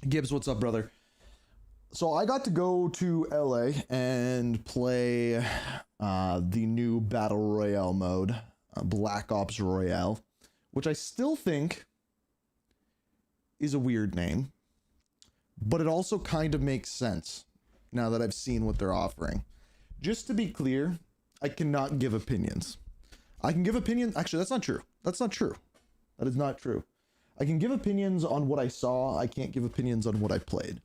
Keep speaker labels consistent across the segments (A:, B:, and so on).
A: Gibbs, what's up, brother? So I got to go to LA and play the new Battle Royale mode, Black Ops Royale, which I still think is a weird name, but it also kind of makes sense now that I've seen what they're offering. Just to be clear, I cannot give opinions. I can give opinions. Actually, that's not true. That's not true. That is not true. I can give opinions on what I saw. I can't give opinions on what I played.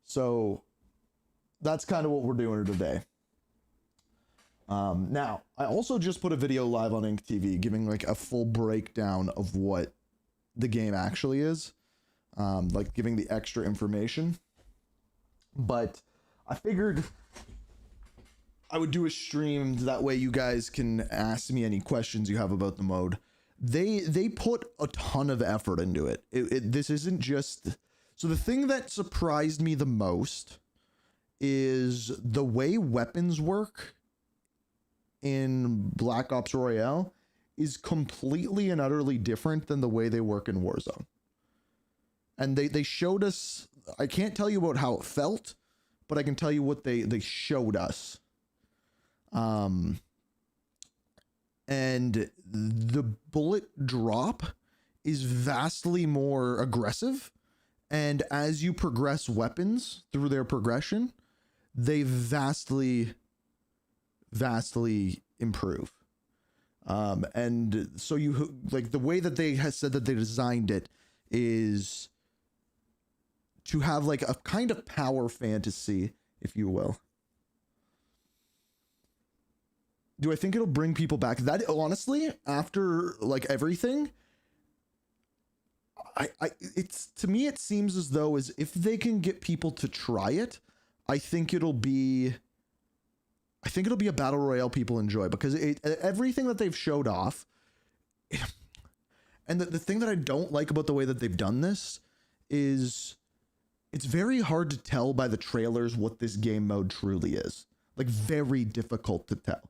A: So that's kind of what we're doing today. Now, I also just put a video live on Ink TV giving like a full breakdown of what the game actually is, like giving the extra information. But I figured I would do a stream that way you guys can ask me any questions you have about the mode. They put a ton of effort into it. This isn't just... So the thing that surprised me the most is the way weapons work in Black Ops Royale is completely and utterly different than the way they work in Warzone. And they showed us, I can't tell you about how it felt, but I can tell you what they showed us. And the bullet drop is vastly more aggressive. And as you progress weapons through their progression, they vastly improve. And so you like the way that they have said that they designed it is to have like a kind of power fantasy, if you will. Do I think it'll bring people back? That honestly, after like everything, it's to me, it seems as though as if they can get people to try it, I think it'll be a battle royale people enjoy, because everything that they've showed off, and the thing that I don't like about the way that they've done this is it's very hard to tell by the trailers what this game mode truly is. Like, very difficult to tell.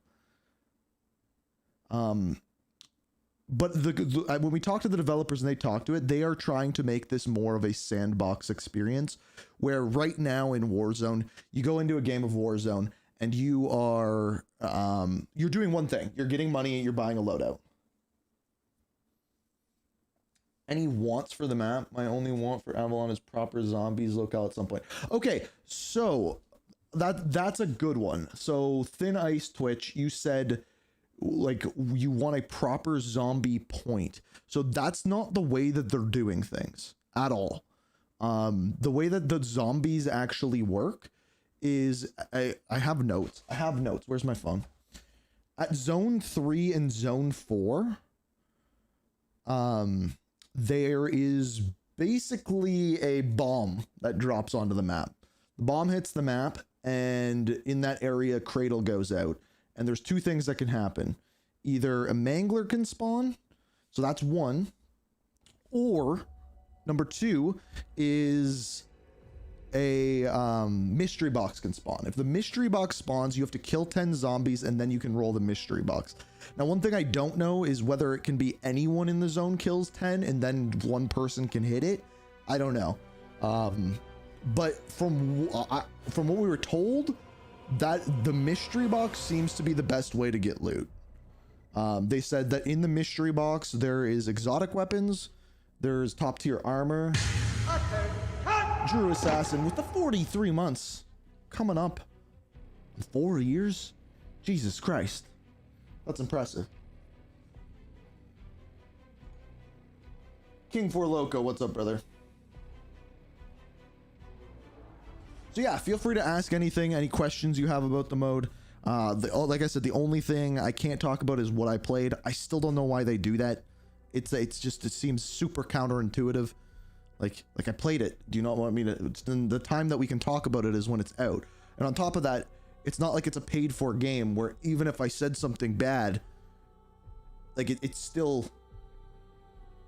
A: But when we talk to the developers and they talk to it, they are trying to make this more of a sandbox experience, where right now in Warzone, you go into a game of Warzone and you are, you're doing one thing. You're getting money, you're buying a loadout. Any wants for the map? My only want for Avalon is proper zombies locale at some point. Okay, so that's a good one. So Thin Ice Twitch, you said like you want a proper zombie point. So that's not the way that they're doing things at all. The way that the zombies actually work is I have notes. Where's my phone? At zone 3 and zone 4, there is basically a bomb that drops onto the map. The bomb hits the map, and in that area, Cradle goes out. And there's two things that can happen. Either a Mangler can spawn, so that's one, or number two is a mystery box can spawn. If the mystery box spawns, you have to kill 10 zombies and then you can roll the mystery box. Now, one thing I don't know is whether it can be anyone in the zone kills 10 and then one person can hit it. I don't know. But from what we were told, that the mystery box seems to be the best way to get loot. They said that in the mystery box, there is exotic weapons, there's top tier armor. Drew Assassin with the 43 months coming up. 4 years? Jesus Christ. That's impressive. King 4 Loco, what's up, brother? So yeah, feel free to ask anything, any questions you have about the mode. Like I said, the only thing I can't talk about is what I played. I still don't know why they do that. It's just, it seems super counterintuitive. Like I played it. Do you not want me to? The time that we can talk about it is when it's out. And on top of that, it's not like it's a paid for game where even if I said something bad, like it's still,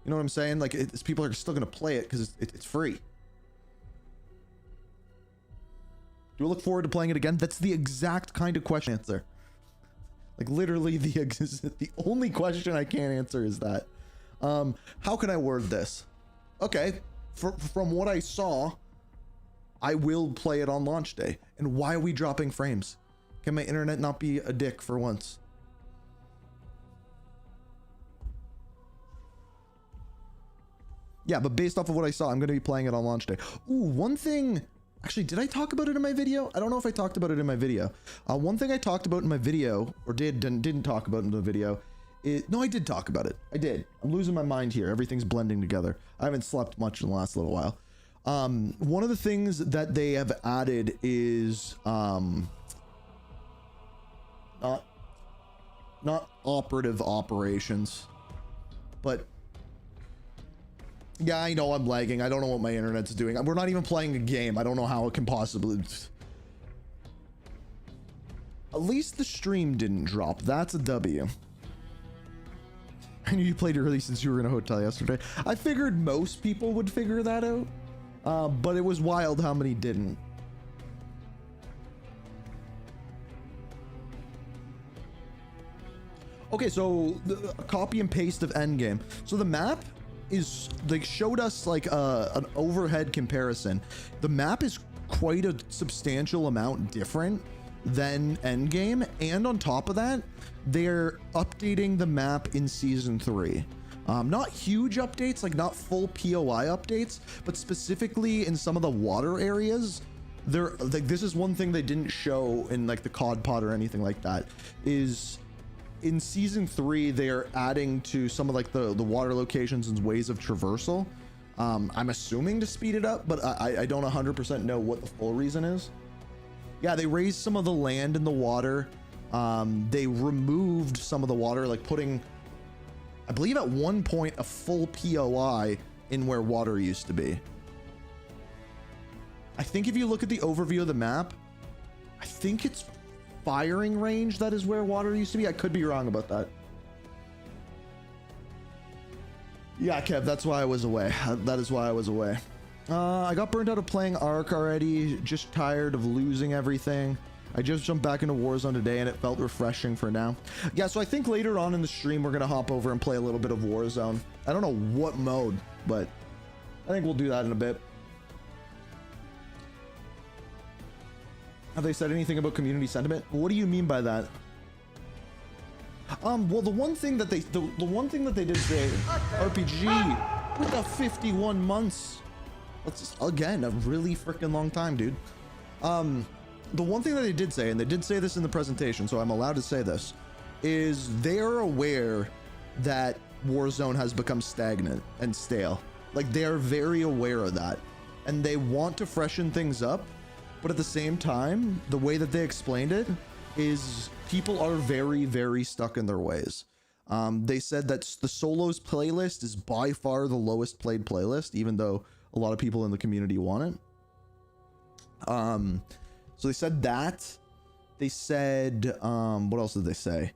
A: you know what I'm saying? Like people are still gonna play it because it's free. Do I look forward to playing it again? That's the exact kind of question answer. Like literally the only question I can't answer is that. How can I word this? Okay, from what I saw, I will play it on launch day. And why are we dropping frames? Can my internet not be a dick for once? Yeah, but based off of what I saw, I'm going to be playing it on launch day. Ooh, one thing... Actually, did I talk about it in my video? I don't know if I talked about it in my video. One thing I talked about in my video, or didn't talk about in the video, no, I did talk about it. I did. I'm losing my mind here. Everything's blending together. I haven't slept much in the last little while. One of the things that they have added is not operative operations, but yeah, I know I'm lagging. I don't know what my internet's doing. We're not even playing a game. I don't know how it can possibly... At least the stream didn't drop. That's a W. I knew you played early since you were in a hotel yesterday. I figured most people would figure that out, but it was wild how many didn't. Okay, so a copy and paste of Endgame. So the map is, they showed us like an overhead comparison. The map is quite a substantial amount different than Endgame, and on top of that, they're updating the map in season 3. Not huge updates, like not full POI updates, but specifically in some of the water areas. They're like, this is one thing they didn't show in like the COD pod or anything like that, is in season 3 they're adding to some of like the water locations and ways of traversal. I'm assuming to speed it up, but I don't 100% know what the full reason is. Yeah, they raised some of the land in the water. They removed some of the water, like putting, I believe at one point, a full POI in where water used to be. I think if you look at the overview of the map, I think it's firing range that is where water used to be. I could be wrong about that. Yeah, Kev, that's why I was away. That is why I was away. I got burnt out of playing Ark already. Just tired of losing everything. I just jumped back into Warzone today and it felt refreshing for now. Yeah, so I think later on in the stream we're gonna hop over and play a little bit of Warzone. I don't know what mode, but I think we'll do that in a bit. Have they said anything about community sentiment? What do you mean by that? Well, the one thing that they did say, RPG with the 51 months. That's just, again, a really freaking long time, dude. The one thing that they did say, and they did say this in the presentation, so I'm allowed to say this, is they're aware that Warzone has become stagnant and stale. Like, they're very aware of that, and they want to freshen things up. But at the same time, the way that they explained it is people are very, very stuck in their ways. They said that the solos playlist is by far the lowest played playlist, even though a lot of people in the community want it. So they said that. They said, what else did they say?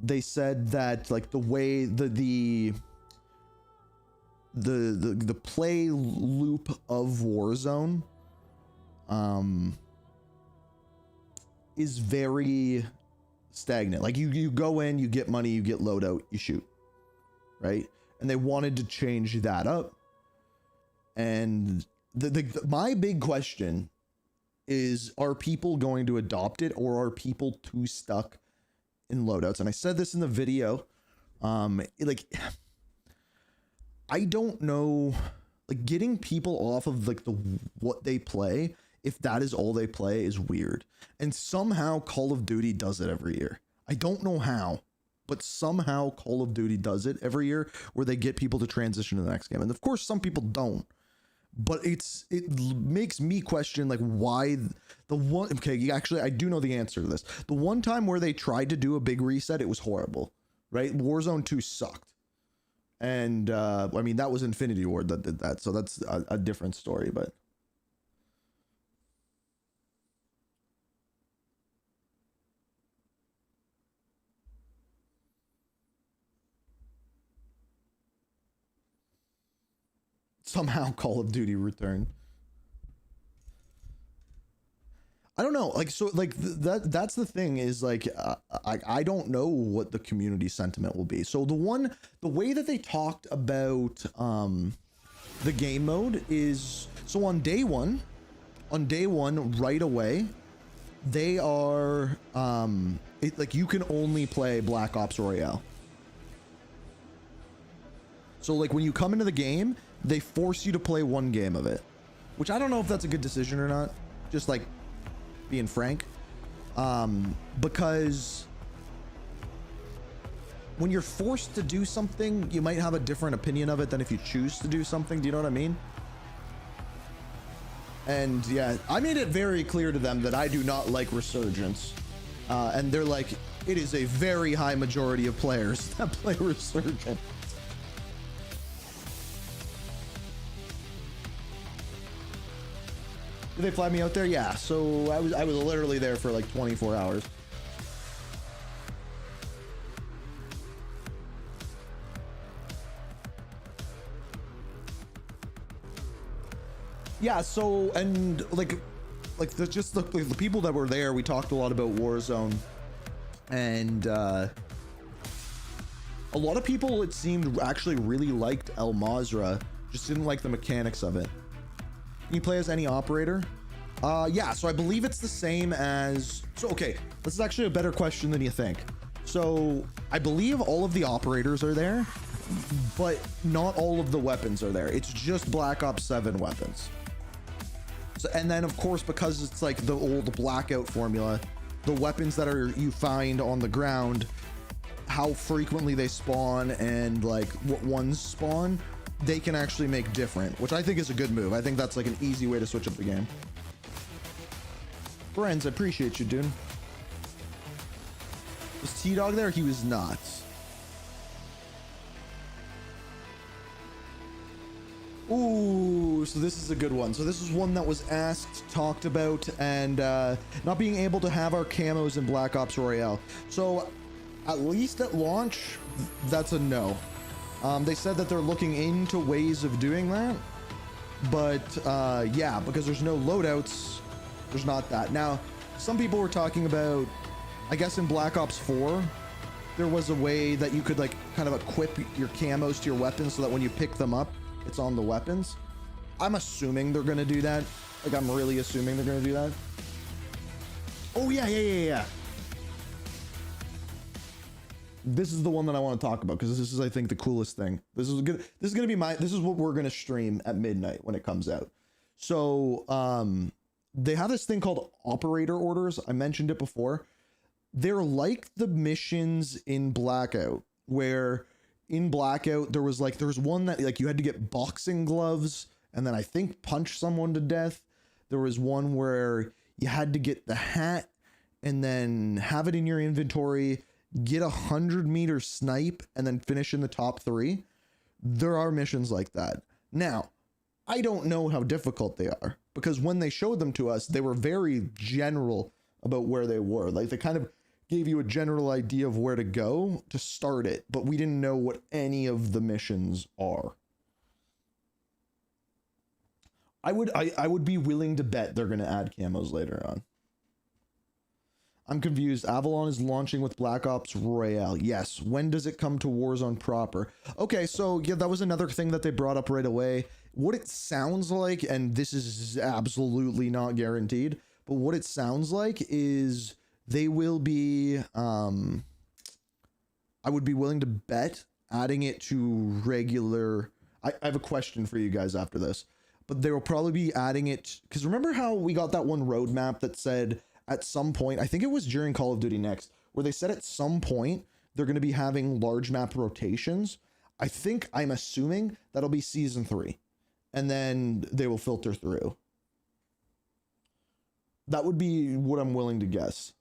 A: They said that like the way the play loop of Warzone is very stagnant. Like you go in, you get money, you get loadout, you shoot, right? And they wanted to change that up. And my big question is, are people going to adopt it, or are people too stuck in loadouts? And I said this in the video, like, I don't know, like getting people off of like what they play, if that is all they play, is weird. And somehow Call of Duty does it every year. I don't know how, but somehow Call of Duty does it every year, where they get people to transition to the next game. And of course some people don't, but it makes me question like why the one, okay, actually I do know the answer to this. The one time where they tried to do a big reset, it was horrible, right? Warzone 2 sucked. And I mean, that was Infinity Ward that did that, so that's a different story. But somehow Call of Duty returned. I don't know. Like, so like that's the thing is like, I don't know what the community sentiment will be. So the way that they talked about the game mode is, so on day one right away, they are like you can only play Black Ops Royale. So like when you come into the game, they force you to play one game of it, which I don't know if that's a good decision or not, just like being frank, because when you're forced to do something, you might have a different opinion of it than if you choose to do something. Do you know what I mean? And yeah, I made it very clear to them that I do not like Resurgence, and they're like, it is a very high majority of players that play Resurgence. Did they fly me out there? Yeah, so I was literally there for like 24 hours. Yeah, so, and like just the people that were there, we talked a lot about Warzone, and a lot of people, it seemed, actually really liked El Mazrah, just didn't like the mechanics of it. Can you play as any operator? Yeah, so I believe it's the same as, so okay, this is actually a better question than you think. So I believe all of the operators are there, but not all of the weapons are there. It's just Black Ops 7 weapons. So, and then of course, because it's like the old Blackout formula, the weapons that you find on the ground, how frequently they spawn and like what ones spawn, they can actually make different, which I think is a good move. I think that's like an easy way to switch up the game. Friends, I appreciate you, dude. Was T-Dog there? He was not. Ooh, so this is a good one. So this is one that was asked, talked about, and not being able to have our camos in Black Ops Royale. So at least at launch, that's a no. They said that they're looking into ways of doing that, but yeah, because there's no loadouts, there's not that. Now, some people were talking about, I guess in Black Ops 4, there was a way that you could like kind of equip your camos to your weapons so that when you pick them up, it's on the weapons. I'm assuming they're gonna do that. Like, I'm really assuming they're gonna do that. Oh yeah. This is the one that I want to talk about because this is, I think, the coolest thing. This is gonna be this is what we're gonna stream at midnight when it comes out. So they have this thing called operator orders. I mentioned it before. They're like the missions in Blackout, where in Blackout there was one that like you had to get boxing gloves and then I think punch someone to death. There was one where you had to get the hat and then have it in your inventory, get 100-meter snipe, and then finish in the top 3. There are missions like that. Now, I don't know how difficult they are, because when they showed them to us, they were very general about where they were. Like, they kind of gave you a general idea of where to go to start it, but we didn't know what any of the missions are. I would be willing to bet they're going to add camos later on. I'm confused. Avalon is launching with Black Ops Royale. Yes. When does it come to Warzone proper? Okay, so yeah, that was another thing that they brought up right away. What it sounds like, and this is absolutely not guaranteed, but what it sounds like is they will be, I would be willing to bet adding it to regular. I have a question for you guys after this, but they will probably be adding it, because remember how we got that one roadmap that said at some point, I think it was during Call of Duty Next, where they said at some point they're going to be having large map rotations. I'm assuming that'll be season 3, and then they will filter through. That would be what I'm willing to guess.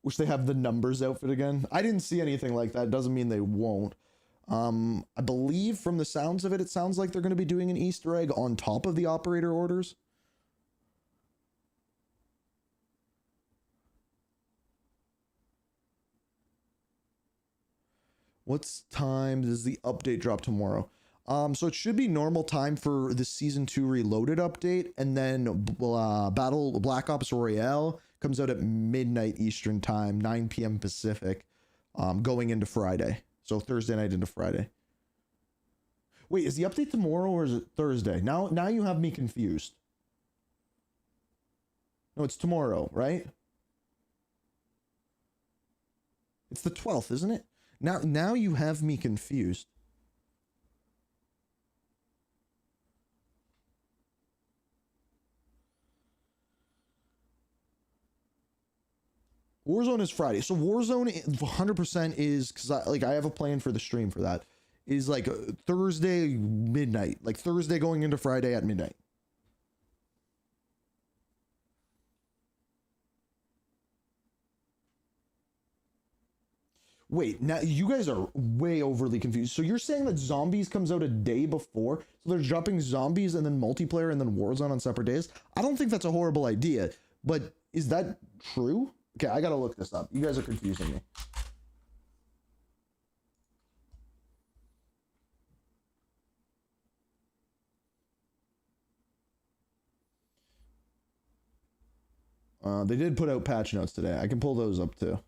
A: Wish they have the numbers outfit again. I didn't see anything like that. Doesn't mean they won't. I believe from the sounds of it, it sounds like they're going to be doing an Easter egg on top of the operator orders. What's time does the update drop tomorrow? So it should be normal time for the season 2 reloaded update, and then Black Ops Royale comes out at midnight Eastern time, 9 p.m. Pacific, going into Friday. So Thursday night into Friday. Wait, is the update tomorrow or is it Thursday? Now you have me confused. No, it's tomorrow, right? It's the 12th, isn't it? Now you have me confused. Warzone is Friday. So Warzone 100% is, because I have a plan for the stream for that, is like Thursday midnight. Like Thursday going into Friday at midnight. Wait, now you guys are way overly confused. So you're saying that Zombies comes out a day before? So they're dropping Zombies and then multiplayer and then Warzone on separate days? I don't think that's a horrible idea, but is that true? Okay, I gotta look this up. You guys are confusing me. They did put out patch notes today. I can pull those up too.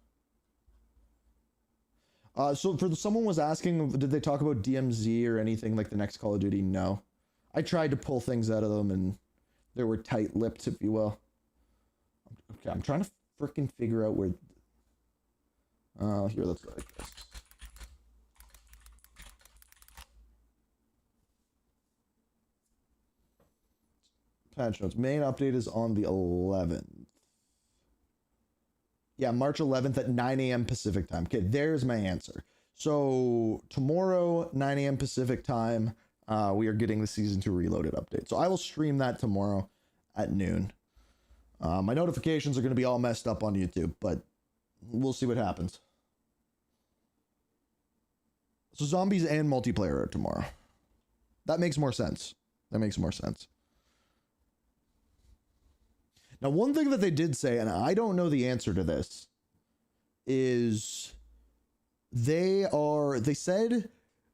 A: So someone was asking, did they talk about DMZ or anything like the next Call of Duty? No. I tried to pull things out of them and they were tight-lipped, if you will. Okay, I'm trying to freaking figure out where... here, let's go like this. Patch notes. Main update is on the 11th. Yeah, March 11th at 9 a.m. Pacific time. Okay, there's my answer. So tomorrow, 9 a.m. Pacific time, we are getting the Season 2 Reloaded update. So I will stream that tomorrow at noon. My notifications are going to be all messed up on YouTube, but we'll see what happens. So Zombies and multiplayer are tomorrow. That makes more sense. That makes more sense. Now, one thing that they did say, and I don't know the answer to this, is they said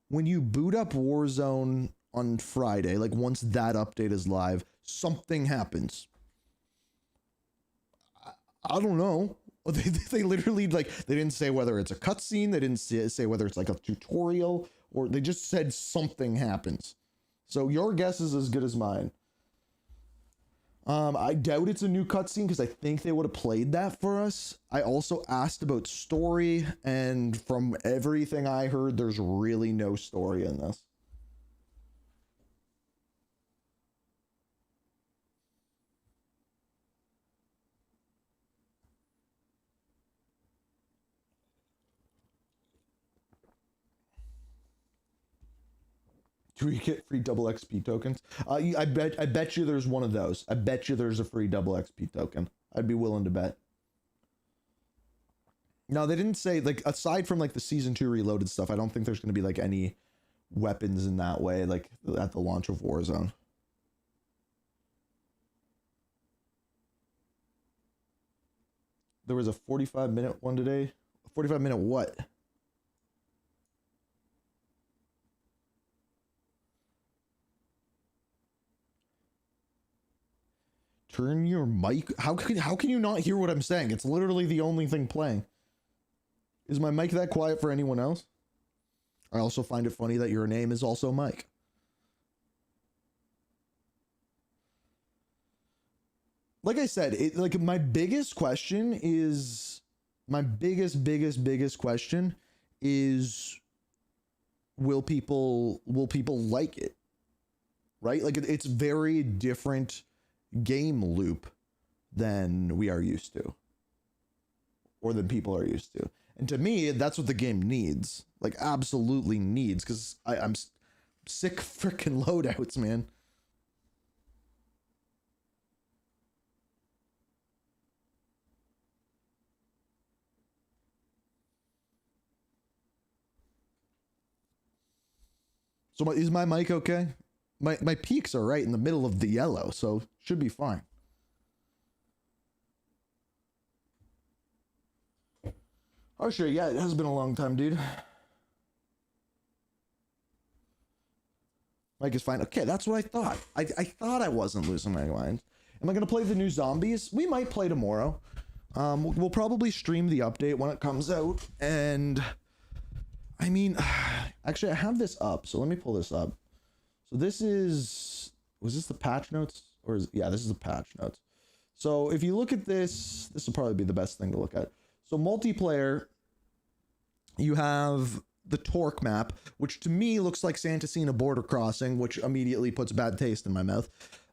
A: when you boot up Warzone on Friday, like once that update is live, something happens. I don't know. They literally, like, they didn't say whether it's a cutscene, they didn't say whether it's like a tutorial, or they just said something happens. So your guess is as good as mine. I doubt it's a new cutscene because I think they would have played that for us. I also asked about story, and from everything I heard, there's really no story in this. Do we get free double XP tokens? I bet you there's one of those. I bet you there's a free double XP token. I'd be willing to bet. No, they didn't say, like, aside from like the Season 2 Reloaded stuff, I don't think there's going to be like any weapons in that way, like at the launch of Warzone. There was a 45-minute one today. 45-minute what? Turn your mic. How can you not hear what I'm saying? It's literally the only thing playing. Is my mic that quiet for anyone else? I also find it funny that your name is also Mike. Like I said, like my biggest question is biggest question is will people like it? Right? Like it's very different game loop than we are used to, or than people are used to. And to me, that's what the game needs, like absolutely needs, because I'm sick freaking loadouts, man. So is my mic okay? My peaks are right in the middle of the yellow, so should be fine. Oh, sure. Yeah, it has been a long time, dude. Mike is fine. Okay, that's what I thought. I thought I wasn't losing my mind. Am I going to play the new zombies? We might play tomorrow. We'll probably stream the update when it comes out. And I mean, actually, I have this up. So let me pull this up. So this is, was this the patch notes? Or is, yeah, this is the patch notes. So if you look at this, this will probably be the best thing to look at. So multiplayer, you have the Torque map, which to me looks like Santacena border crossing, which immediately puts a bad taste in my mouth.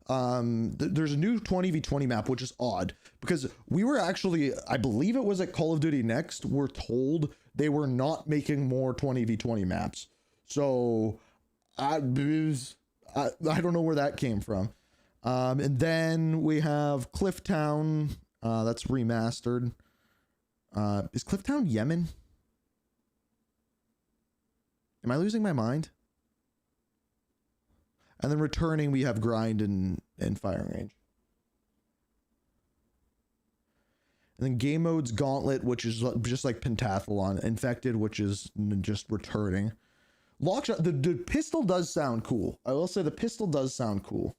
A: There's a new 20v20 map, which is odd because we were actually, I believe it was at Call of Duty Next, we're told they were not making more 20v20 maps. So I don't know where that came from. And then we have Clifftown, that's remastered. Is Clifftown Yemen? Am I losing my mind? And then returning, we have Grind and Firing Range. And then game modes, Gauntlet, which is just like Pentathlon. Infected, which is just returning. Lockshot, the pistol does sound cool. I will say the pistol does sound cool.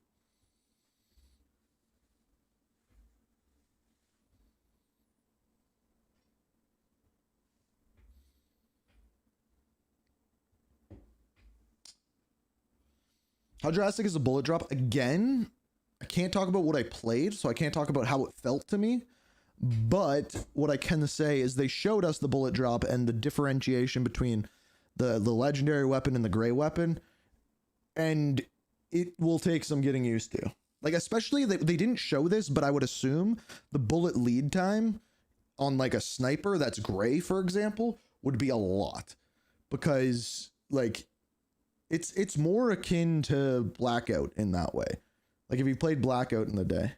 A: How drastic is the bullet drop? Again, I can't talk about what I played, so I can't talk about how it felt to me. But what I can say is they showed us the bullet drop and the differentiation between the legendary weapon and the gray weapon. And it will take some getting used to. Like, especially, they didn't show this, but I would assume the bullet lead time on like a sniper that's gray, for example, would be a lot. Because, like, it's more akin to Blackout in that way. Like if you played Blackout in the day.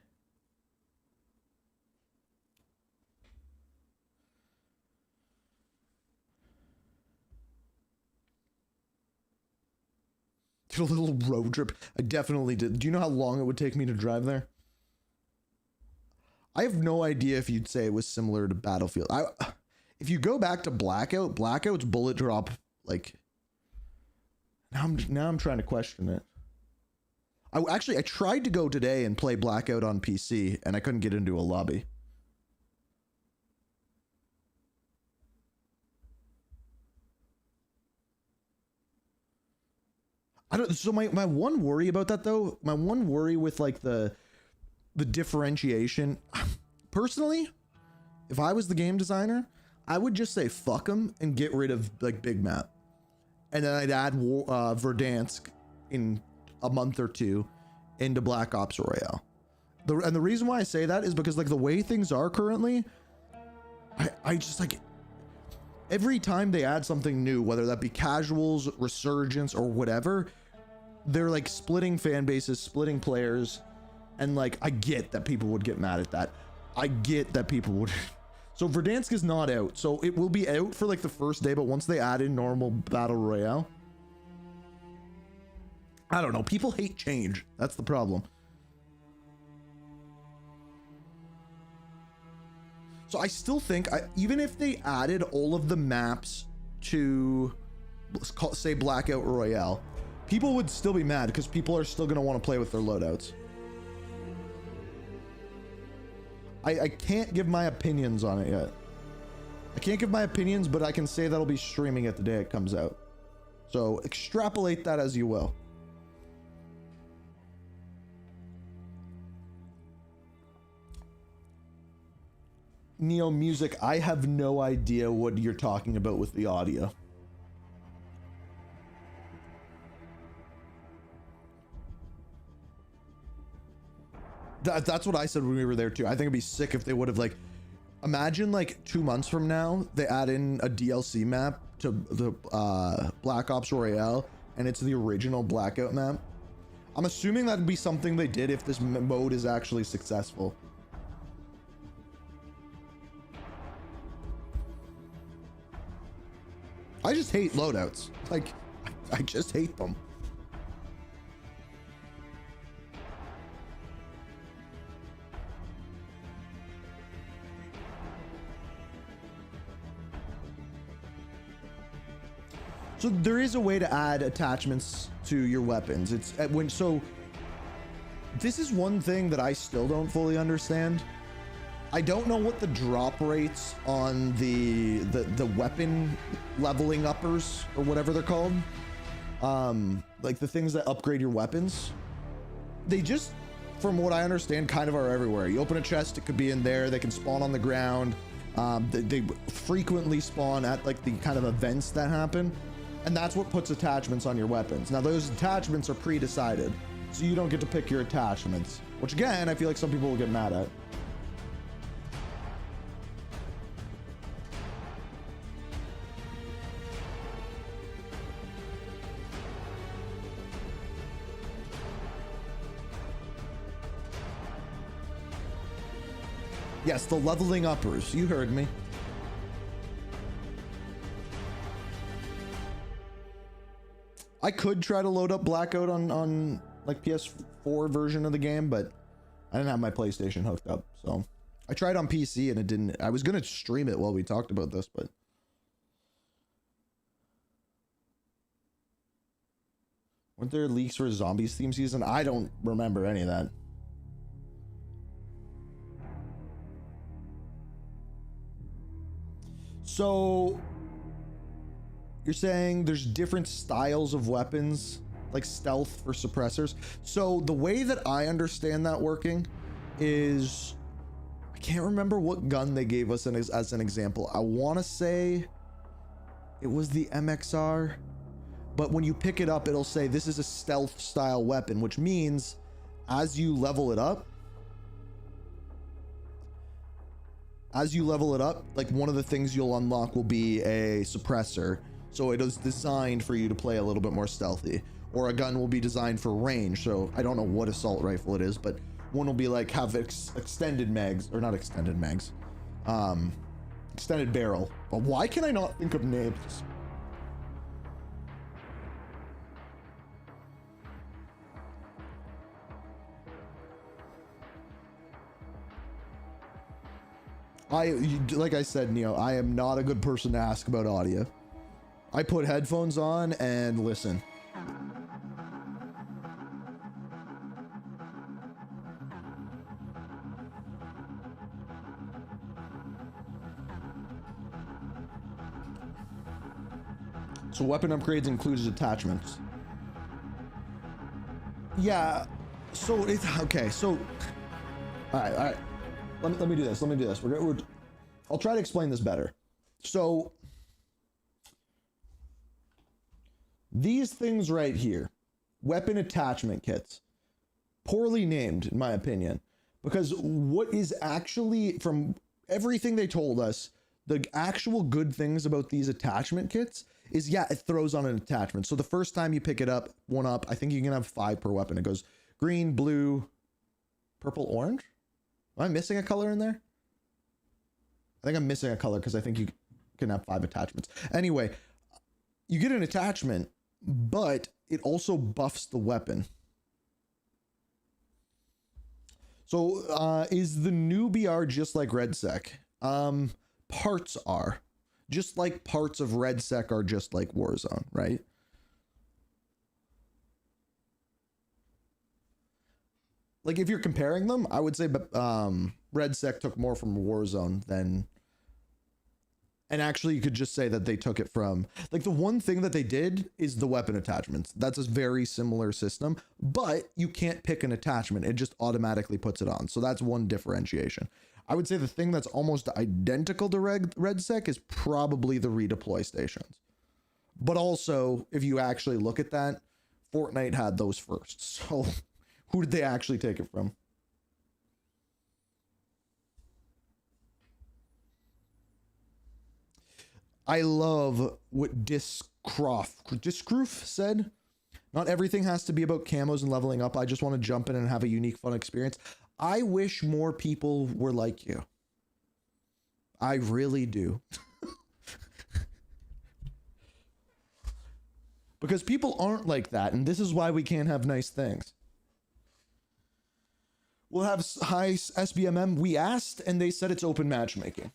A: Did a little road trip. I definitely did. Do you know how long it would take me to drive there? I have no idea if you'd say it was similar to Battlefield. If you go back to Blackout, Blackout's bullet drop, like, now I'm trying to question it. I tried to go today and play Blackout on PC, and I couldn't get into a lobby. So my one worry about that though, my one worry with like the differentiation, personally, if I was the game designer, I would just say fuck them and get rid of like big map. And then I'd add Verdansk in a month or two into Black Ops Royale. And the reason why I say that is because like the way things are currently, I just like, every time they add something new, whether that be casuals, resurgence, or whatever, they're like splitting fan bases, splitting players. And like, I get that people would get mad at that. I get that people would. So Verdansk is not out. So it will be out for like the first day, but once they add in normal battle royale, I don't know. People hate change. That's the problem. So I still think, even if they added all of the maps to, say, Blackout Royale, people would still be mad because people are still going to want to play with their loadouts. I can't give my opinions on it yet. I can't give my opinions, but I can say that I'll be streaming it the day it comes out. So extrapolate that as you will. Neo Music, I have no idea what you're talking about with the audio. That's what I said when we were there too. I think it'd be sick if they would have like, imagine like 2 months from now, they add in a DLC map to the Black Ops Royale and it's the original Blackout map. I'm assuming that'd be something they did if this mode is actually successful. I just hate loadouts. Like, I just hate them. So there is a way to add attachments to your weapons. It's so this is one thing that I still don't fully understand. I don't know what the drop rates on the weapon leveling uppers or whatever they're called. Like the things that upgrade your weapons. They just, from what I understand, kind of are everywhere. You open a chest, it could be in there. They can spawn on the ground. They frequently spawn at like the kind of events that happen. And that's what puts attachments on your weapons. Now those attachments are pre-decided, so you don't get to pick your attachments, which again, I feel like some people will get mad at. Yes, the leveling uppers. You heard me. I could try to load up Blackout on like PS4 version of the game, but I didn't have my PlayStation hooked up. So I tried on PC and it didn't. I was going to stream it while we talked about this, but weren't there leaks for Zombies theme season? I don't remember any of that. So you're saying there's different styles of weapons, like stealth for suppressors. So the way that I understand that working is, I can't remember what gun they gave us as an example. I want to say it was the MXR, but when you pick it up, it'll say this is a stealth style weapon, which means as you level it up, like one of the things you'll unlock will be a suppressor. So it is designed for you to play a little bit more stealthy, or a gun will be designed for range. So I don't know what assault rifle it is, but one will be like have extended mags, or not extended mags, extended barrel. But why can I not think of names? Like I said, Neo, I am not a good person to ask about audio. I put headphones on and listen. So weapon upgrades includes attachments. Yeah, so it's okay. So, all right. Let me do this. I'll try to explain this better. So these things right here, weapon attachment kits, poorly named in my opinion, because what is actually, from everything they told us, the actual good things about these attachment kits is, yeah, it throws on an attachment. So the first time you pick it up, one up, I think you can have 5 per weapon. It goes green, blue, purple, orange. Am I missing a color in there? I think I'm missing a color because I think you can have 5 attachments. Anyway, you get an attachment, but it also buffs the weapon. So is the new BR just like RedSec? Parts are. Just like parts of RedSec are just like Warzone, right? Like if you're comparing them, I would say RedSec took more from Warzone than, and actually you could just say that they took it from, like the one thing that they did is the weapon attachments. That's a very similar system, but you can't pick an attachment. It just automatically puts it on. So that's one differentiation. I would say the thing that's almost identical to RedSec is probably the redeploy stations. But also, if you actually look at that, Fortnite had those first. So who did they actually take it from? I love what Discroof said. Not everything has to be about camos and leveling up. I just want to jump in and have a unique, fun experience. I wish more people were like you. I really do. Because people aren't like that, and this is why we can't have nice things. We'll have high SBMM. We asked, and they said it's open matchmaking.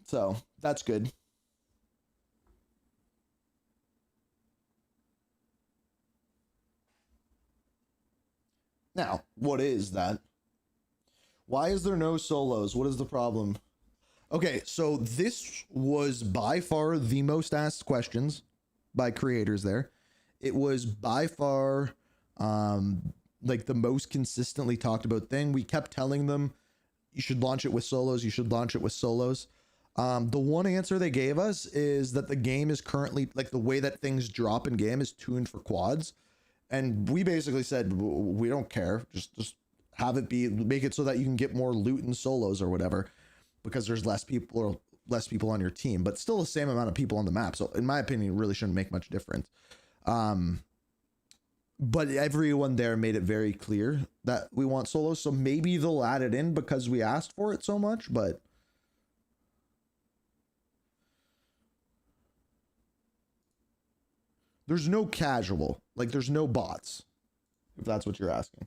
A: So, that's good. Now, what is that? Why is there no solos? What is the problem? Okay, so this was by far the most asked questions by creators there. It was by far like the most consistently talked about thing. We kept telling them you should launch it with solos, you should launch it with solos. The one answer they gave us is that the game is currently, like, the way that things drop in game is tuned for quads. And we basically said, we don't care. Just have it be, make it so that you can get more loot in solos or whatever, because there's less people on your team, but still the same amount of people on the map. So in my opinion, it really shouldn't make much difference. But everyone there made it very clear that we want solos. So maybe they'll add it in because we asked for it so much, but there's no casual, like there's no bots, if that's what you're asking.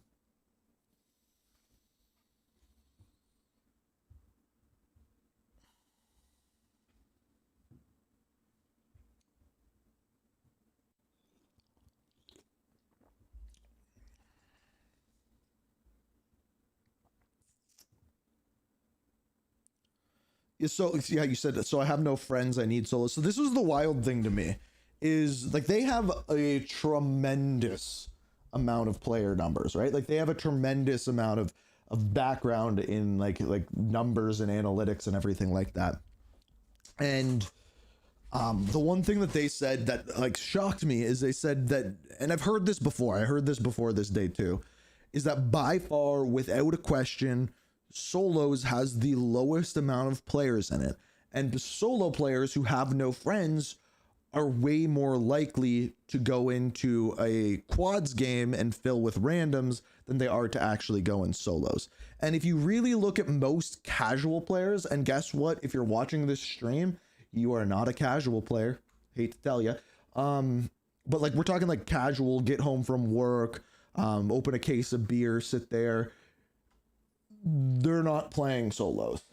A: So yeah, you said, so I have no friends, I need solos. So this was the wild thing to me, is like they have a tremendous amount of player numbers, right? Like they have a tremendous amount of background in like numbers and analytics and everything like that. And the one thing that they said that like shocked me is they said that, and I've heard this before, I heard this before this day too, is that by far, without a question, solos has the lowest amount of players in it, and the solo players who have no friends are way more likely to go into a quads game and fill with randoms than they are to actually go in solos. And if you really look at most casual players, and guess what, if you're watching this stream, you are not a casual player, hate to tell you, but like we're talking like casual, get home from work, open a case of beer, sit there, they're not playing solos.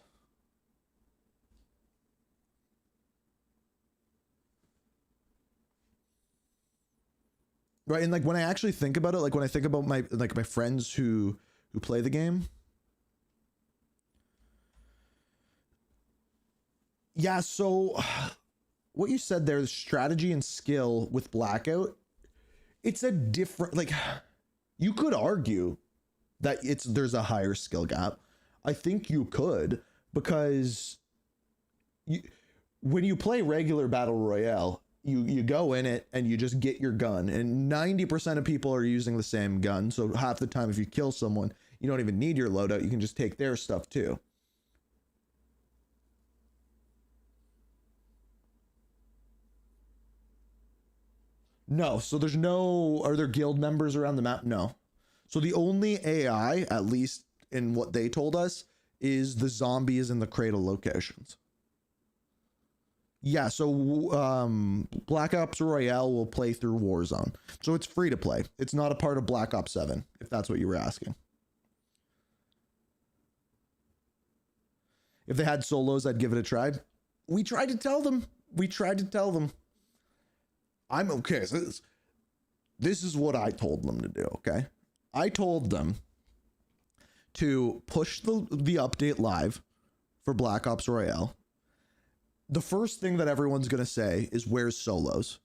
A: Right, and like when I actually think about it, like when I think about my friends who play the game, yeah, so what you said there, the strategy and skill with Blackout, it's a different, like, you could argue that there's a higher skill gap. I think you could, because when you play regular battle royale, you go in it and you just get your gun, and 90% of people are using the same gun. So half the time, if you kill someone, you don't even need your loadout. You can just take their stuff too. No, so there's no, are there guild members around the map? No. So the only AI, at least in what they told us, is the zombies in the cradle locations. Yeah, so Black Ops Royale will play through Warzone. So it's free to play. It's not a part of Black Ops 7, if that's what you were asking. If they had solos, I'd give it a try. We tried to tell them. I'm okay. So this is what I told them to do, okay? I told them to push the update live for Black Ops Royale. The first thing that everyone's going to say is, where's solos?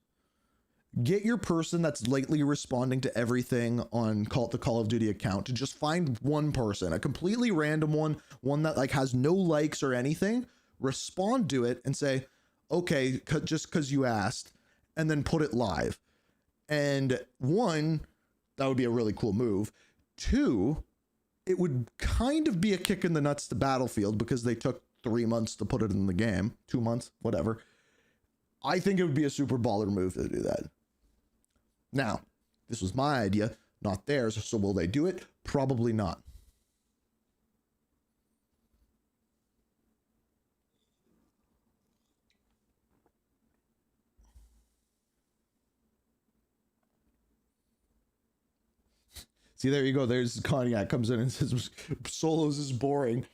A: Get your person that's lately responding to everything on the Call of Duty account to just find one person, a completely random one that like has no likes or anything, respond to it and say, okay, just because you asked, and then put it live. And one, that would be a really cool move. Two, it would kind of be a kick in the nuts to Battlefield because they took 3 months to put it in the game, 2 months, whatever. I think it would be a super baller move to do that. Now, this was my idea, not theirs. So will they do it? Probably not. See, there you go. There's Cognac comes in and says solos is boring.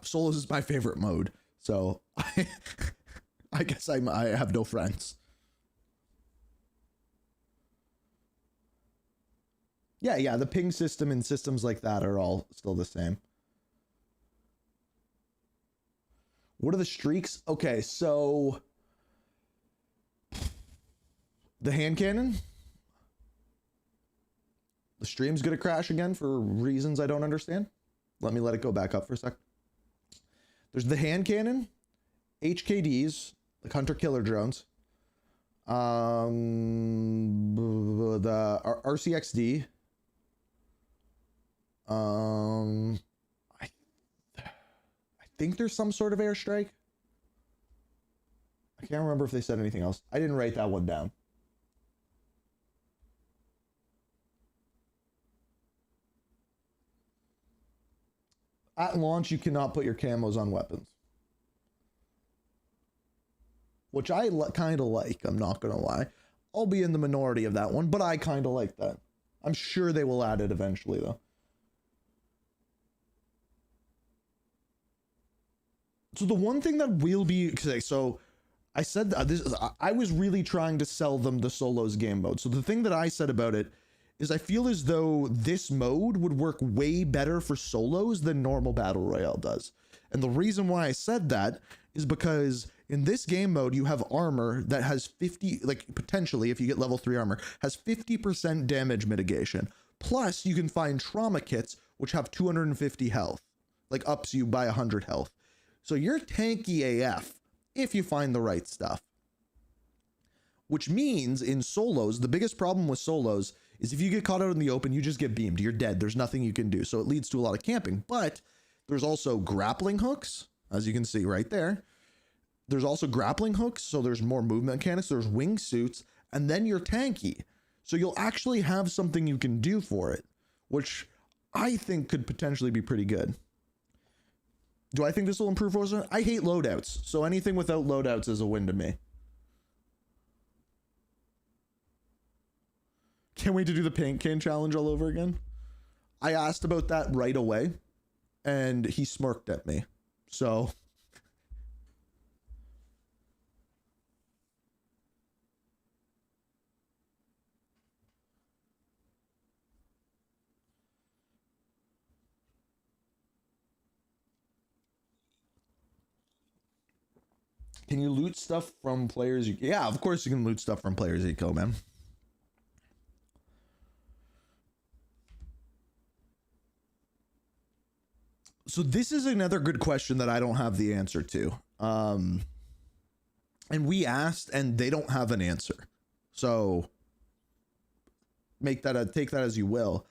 A: Solos is my favorite mode, so I guess I have no friends. Yeah, the ping system and systems like that are all still the same. What are the streaks? Okay, so the hand cannon. The stream's gonna crash again for reasons I don't understand. Let it go back up for a sec. There's the hand cannon, HKDs, like hunter killer drones, the RCXD, I think there's some sort of airstrike. I can't remember if they said anything else. I didn't write that one down. At launch, you cannot put your camos on weapons. Which I kind of like, I'm not going to lie. I'll be in the minority of that one, but I kind of like that. I'm sure they will add it eventually, though. So the one thing that will be... So I said that I was really trying to sell them the solos game mode. So the thing that I said about it is I feel as though this mode would work way better for solos than normal Battle Royale does. And the reason why I said that is because in this game mode, you have armor that has 50, like potentially, if you get level 3 armor, has 50% damage mitigation. Plus, you can find trauma kits, which have 250 health, like ups you by 100 health. So you're tanky AF if you find the right stuff. Which means in solos, the biggest problem with solos is if you get caught out in the open, you just get beamed. You're dead. There's nothing you can do. So it leads to a lot of camping. But there's also grappling hooks, as you can see right there. There's also grappling hooks, so there's more movement mechanics. There's wingsuits, and then you're tanky. So you'll actually have something you can do for it, which I think could potentially be pretty good. Do I think this will improve Warzone? I hate loadouts, so anything without loadouts is a win to me. Can't wait to do the paint can challenge all over again. I asked about that right away, and he smirked at me. So... Can you loot stuff from players? Yeah, of course you can loot stuff from players you kill, man. So this is another good question that I don't have the answer to. And we asked, and they don't have an answer. So take that as you will.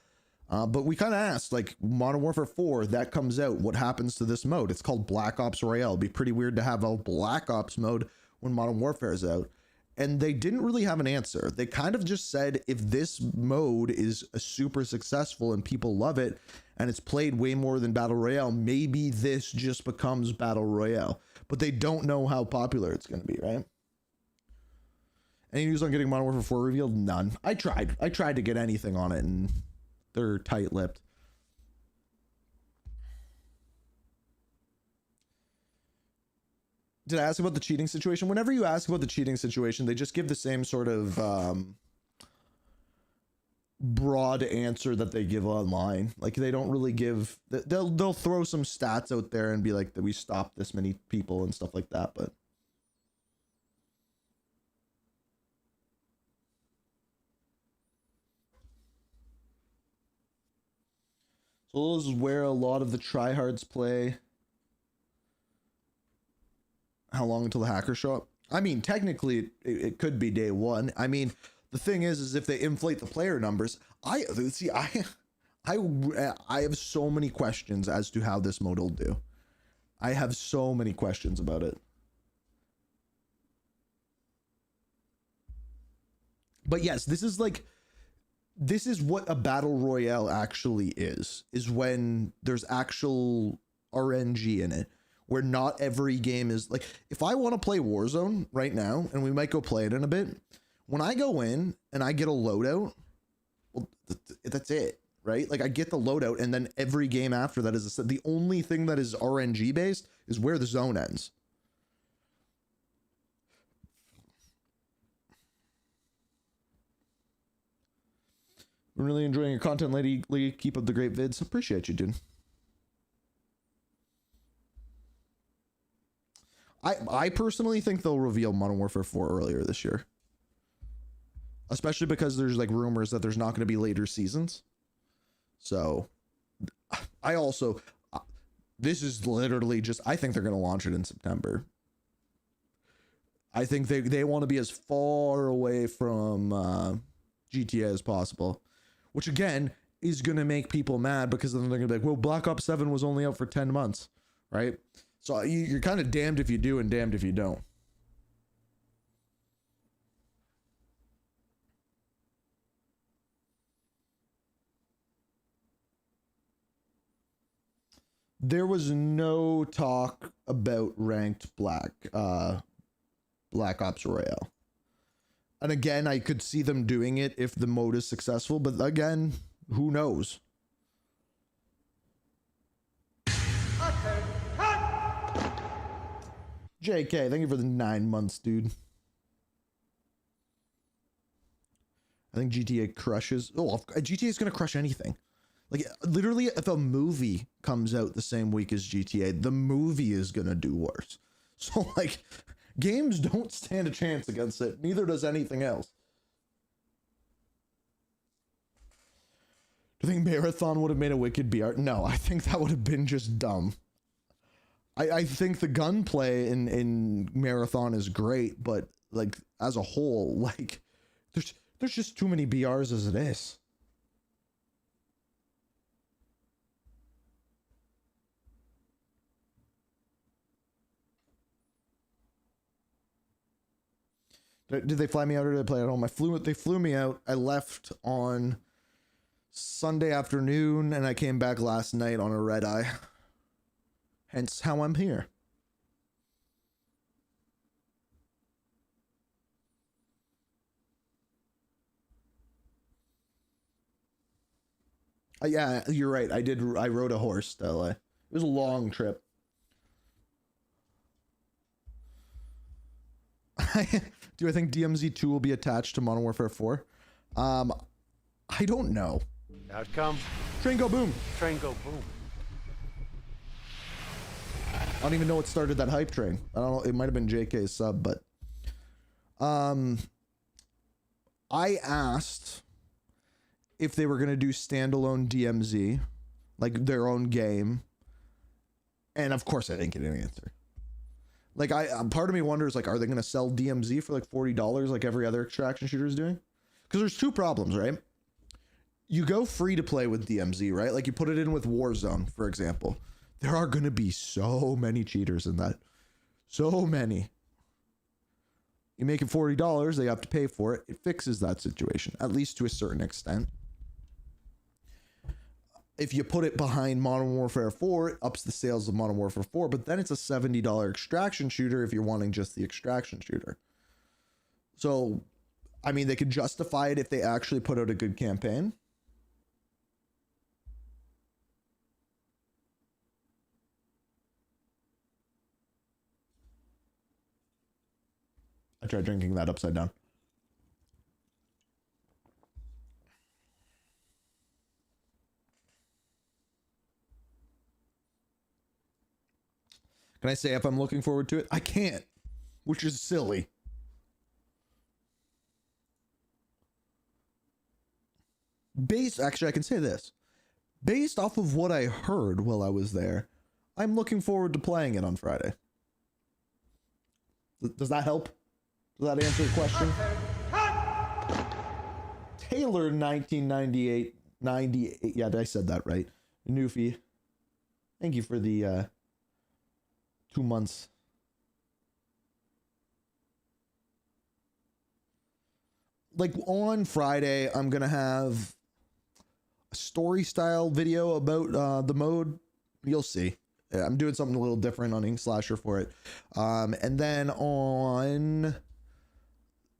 A: But we kind of asked, like, Modern Warfare 4, that comes out. What happens to this mode? It's called Black Ops Royale. It'd be pretty weird to have a Black Ops mode when Modern Warfare is out. And they didn't really have an answer. They kind of just said, if this mode is super successful and people love it, and it's played way more than Battle Royale, maybe this just becomes Battle Royale. But they don't know how popular it's going to be, right? Any news on getting Modern Warfare 4 revealed? None. I tried to get anything on it, and... they're tight-lipped. Did I ask about the cheating situation? Whenever you ask about the cheating situation, they just give the same sort of broad answer that they give online. Like, they don't really give... They'll throw some stats out there and be like, that we stopped this many people and stuff like that, but... So this is where a lot of the tryhards play. How long until the hackers show up? I mean, technically, it could be day one. I mean, the thing is if they inflate the player numbers, I have so many questions as to how this mode will do. I have so many questions about it. But yes, this is what a battle royale actually is when there's actual RNG in it, where not every game is like, if I want to play Warzone right now, and we might go play it in a bit, when I go in and I get a loadout, well, that's it, right? Like, I get the loadout, and then every game after that is the only thing that is RNG based is where the zone ends. I'm really enjoying your content lately. Keep up the great vids. Appreciate you, dude. I personally think they'll reveal Modern Warfare 4 earlier this year. Especially because there's like rumors that there's not going to be later seasons. So I also, this is literally just, I think they're going to launch it in September. I think they want to be as far away from GTA as possible, which again is going to make people mad because then they're going to be like, well, Black Ops 7 was only out for 10 months, right? So you're kind of damned if you do and damned if you don't. There was no talk about ranked Black Ops Royale. And again, I could see them doing it if the mode is successful, but again, who knows? JK, thank you for the 9 months, dude. I think GTA crushes. Oh, GTA is going to crush anything. Like, literally, if a movie comes out the same week as GTA, the movie is going to do worse. So, like, games don't stand a chance against it. Neither does anything else. Do you think Marathon would have made a wicked BR? No, I think that would have been just dumb. I think the gunplay in Marathon is great, but, like, as a whole, like, there's just too many BRs as it is. Did they fly me out or did they play at home? They flew me out. I left on Sunday afternoon and I came back last night on a red eye. Hence how I'm here. Yeah, you're right. I rode a horse to LA. It was a long trip. Do I think DMZ 2 will be attached to Modern Warfare 4? I don't know.
B: Out it comes.
A: Train go boom.
B: Train go boom.
A: I don't even know what started that hype train. I don't know. It might have been JK's sub, but I asked if they were going to do standalone DMZ, like their own game. And of course I didn't get an answer. Like part of me wonders, like, are they going to sell DMZ for like $40 like every other extraction shooter is doing? Because there's two problems, right? You go free to play with DMZ, right? Like you put it in with Warzone, for example. There are going to be so many cheaters in that. So many. You make it $40, they have to pay for it. It fixes that situation, at least to a certain extent. If you put it behind Modern Warfare 4, it ups the sales of Modern Warfare 4, but then it's a $70 extraction shooter if you're wanting just the extraction shooter. So, I mean, they could justify it if they actually put out a good campaign. I tried drinking that upside down. Can I say if I'm looking forward to it? I can't, which is silly. Actually, I can say this. Based off of what I heard while I was there, I'm looking forward to playing it on Friday. Does that help? Does that answer the question? Taylor 1998 98. Yeah, I said that right. Newfie. Thank you for the 2 months. Like on Friday, I'm gonna have a story style video about the mode. You'll see. I'm doing something a little different on Ink Slasher for it. And then on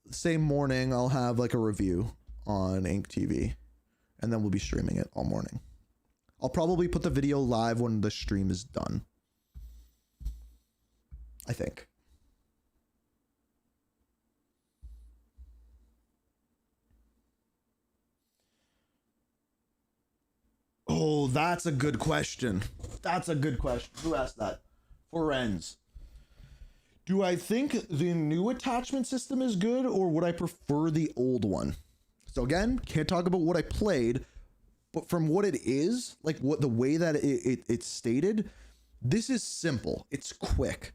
A: the same morning, I'll have like a review on Ink TV, and then we'll be streaming it all morning. I'll probably put the video live when the stream is done. I think. Oh, that's a good question. That's a good question. Who asked that? Forenz. Do I think the new attachment system is good, or would I prefer the old one? So again, can't talk about what I played, but from what it is, like what the way that it's stated, this is simple. It's quick.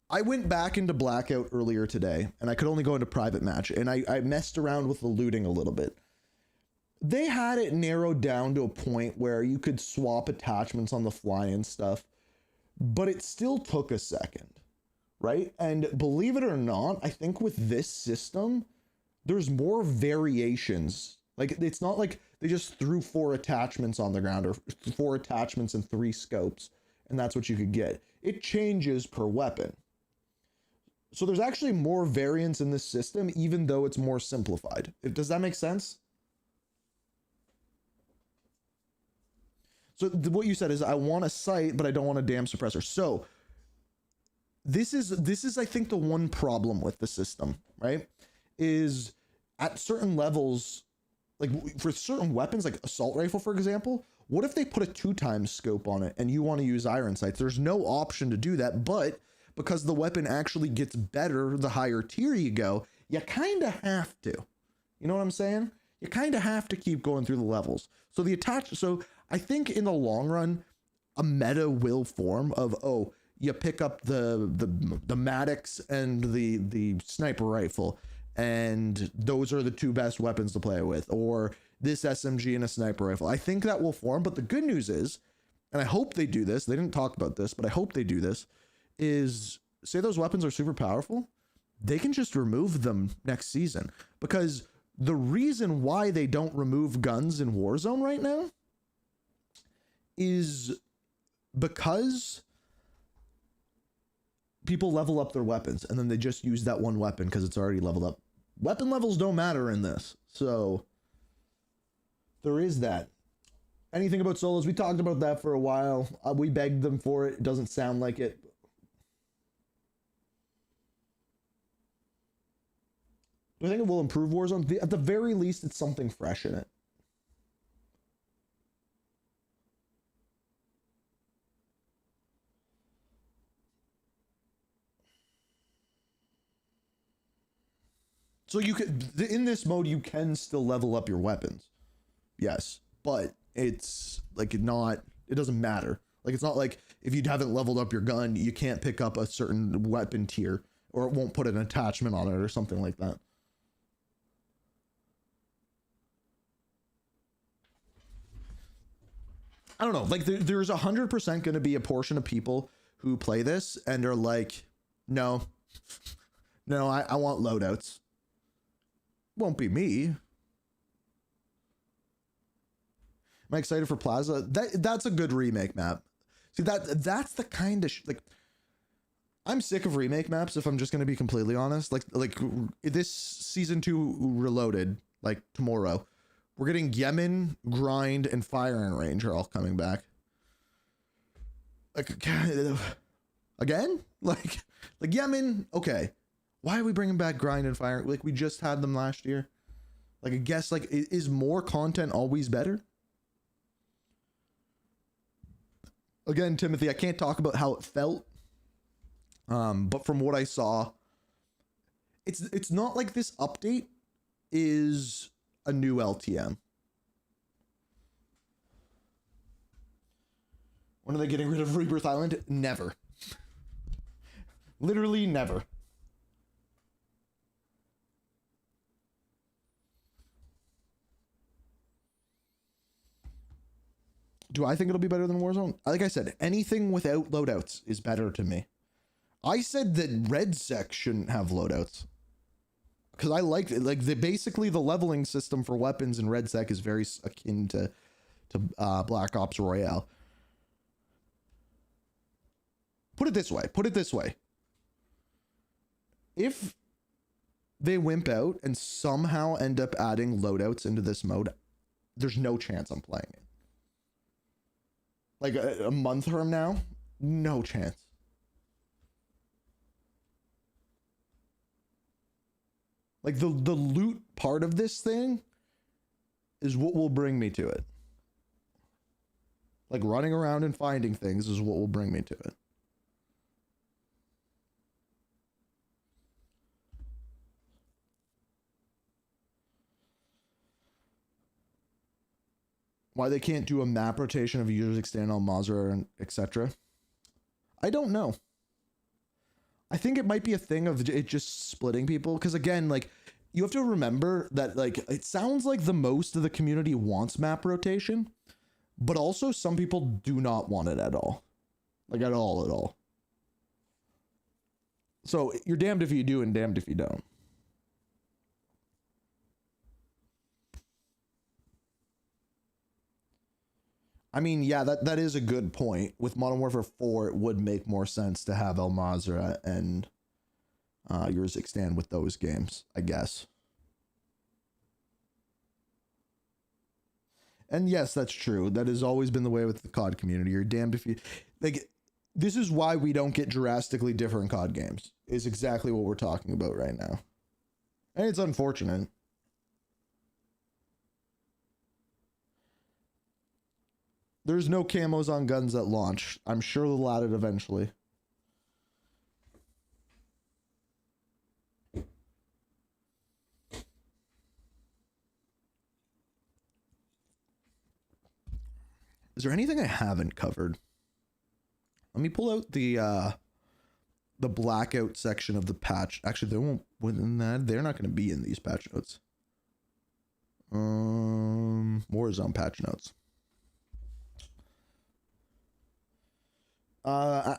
A: I went back into Blackout earlier today, and I could only go into private match, and I messed around with the looting a little bit. They had it narrowed down to a point where you could swap attachments on the fly and stuff, but it still took a second, right? And believe it or not, I think with this system, there's more variations. Like, it's not like they just threw 4 attachments on the ground, or 4 attachments and 3 scopes, and that's what you could get. It changes per weapon. So there's actually more variance in this system, even though it's more simplified. Does that make sense? So what you said is, I want a sight, but I don't want a damn suppressor. So this is I think the one problem with the system, right? Is at certain levels, like for certain weapons, like assault rifle, for example, what if they put a 2x scope on it and you want to use iron sights? There's no option to do that, but because the weapon actually gets better the higher tier you go, you kind of have to. You know what I'm saying? You kind of have to keep going through the levels. So so I think in the long run, a meta will form of, oh, you pick up the Maddox and the sniper rifle, and those are the 2 best weapons to play with, or this SMG and a sniper rifle. I think that will form, but the good news is, and I hope they do this, they didn't talk about this, but I hope they do this, is say those weapons are super powerful, they can just remove them next season. Because the reason why they don't remove guns in Warzone right now is because people level up their weapons and then they just use that one weapon because it's already leveled up. Weapon levels don't matter in this. So there is that. Anything about solos? We talked about that for a while. We begged them for it. It doesn't sound like it. Do I think it will improve Warzone? At the very least, it's something fresh in it. So you could, in this mode, you can still level up your weapons. Yes, but it's like it doesn't matter. Like, it's not like if you haven't leveled up your gun, you can't pick up a certain weapon tier, or it won't put an attachment on it or something like that. I don't know, like there's 100% going to be a portion of people who play this and are like, no, I want loadouts. Won't be me. Am I excited for Plaza? That's a good remake map. See, that's the kind of like, I'm sick of remake maps, if I'm just going to be completely honest. Like this season 2 Reloaded, like tomorrow, we're getting Yemen, Grind, and Firing Range are all coming back. Like, again? Like Yemen, okay. Why are we bringing back Grind and Fire? Like, we just had them last year. Like, I guess, like, is more content always better? Again, Timothy, I can't talk about how it felt. But from what I saw, it's not like this update is a new LTM. When are they getting rid of Rebirth Island? Never. Literally never. Do I think it'll be better than Warzone? Like I said, anything without loadouts is better to me. I said that Red Sec shouldn't have loadouts, because I like it. Like, basically the leveling system for weapons in Red Sec is very akin to Black Ops Royale. Put it this way. If they wimp out and somehow end up adding loadouts into this mode, there's no chance I'm playing it. Like a month from now, no chance. Like the loot part of this thing is what will bring me to it. Like running around and finding things is what will bring me to it. Why they can't do a map rotation of users extending on Mazra and etc. I don't know. I think it might be a thing of it just splitting people. Because again, like, you have to remember that, like, it sounds like the most of the community wants map rotation, but also some people do not want it at all. Like, at all. So you're damned if you do and damned if you don't. I mean, yeah, that is a good point. With Modern Warfare 4, it would make more sense to have El Mazra and yours extend with those games, I guess. And yes, that's true. That has always been the way with the COD community. You're damned if you... Like, this is why we don't get drastically different COD games. Is exactly what we're talking about right now. And it's unfortunate. There's no camos on guns at launch. I'm sure they'll add it eventually. Is there anything I haven't covered? Let me pull out the Blackout section of the patch. Actually, they won't within that. They're not going to be in these patch notes. Warzone patch notes.